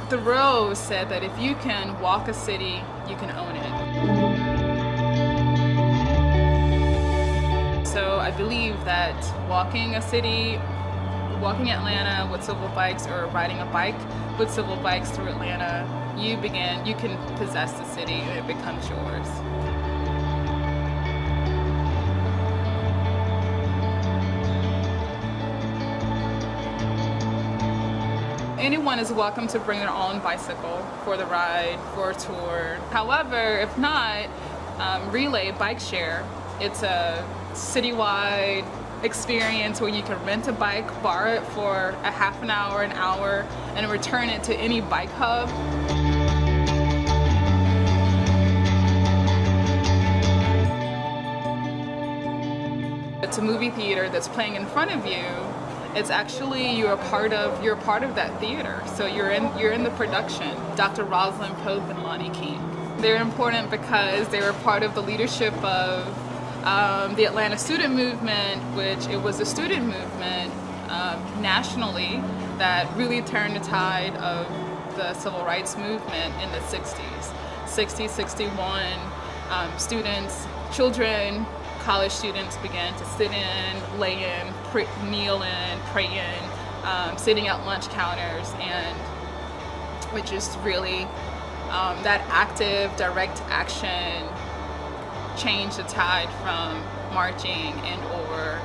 Thoreau said that if you can walk a city, you can own it. So I believe that walking a city, walking Atlanta with Civil Bikes, or riding a bike with Civil Bikes through Atlanta, you can possess the city and it becomes yours. Anyone is welcome to bring their own bicycle for the ride, for a tour. However, if not, Relay Bike Share. It's a citywide experience where you can rent a bike, borrow it for a half an hour, and return it to any bike hub. It's a movie theater that's playing in front of you. It's actually you're a part of that theater. So you're in the production. Dr. Rosalind Pope and Lonnie King. They're important because they were part of the leadership of the Atlanta student movement, which it was a student movement nationally that really turned the tide of the civil rights movement in the 60s. 61, students, children, college students began to sit in, lay in, kneel in, pray in, sitting at lunch counters, and which is really that active, direct action changed the tide from marching and or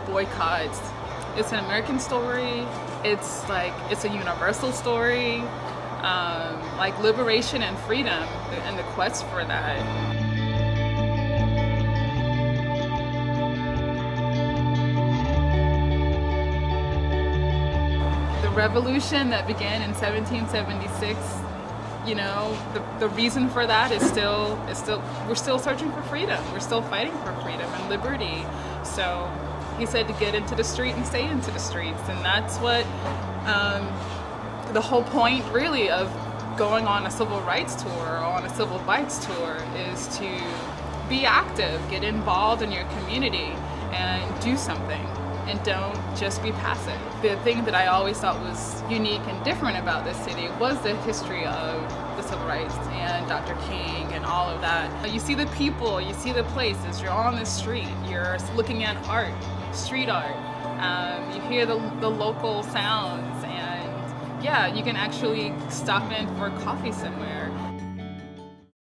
boycotts. It's an American story. It's a universal story, like liberation and freedom and the quest for that. The revolution that began in 1776, the reason for that is still we're still searching for freedom. We're still fighting for freedom and liberty. So he said to get into the street and stay into the streets, and that's what the whole point really of going on a civil rights tour or on a civil bikes tour is to be active, get involved in your community, and do something. And don't just be passive. The thing that I always thought was unique and different about this city was the history of the civil rights and Dr. King and all of that. You see the people, you see the places, you're on the street, you're looking at art, street art, you hear the local sounds, and yeah, you can actually stop in for coffee somewhere.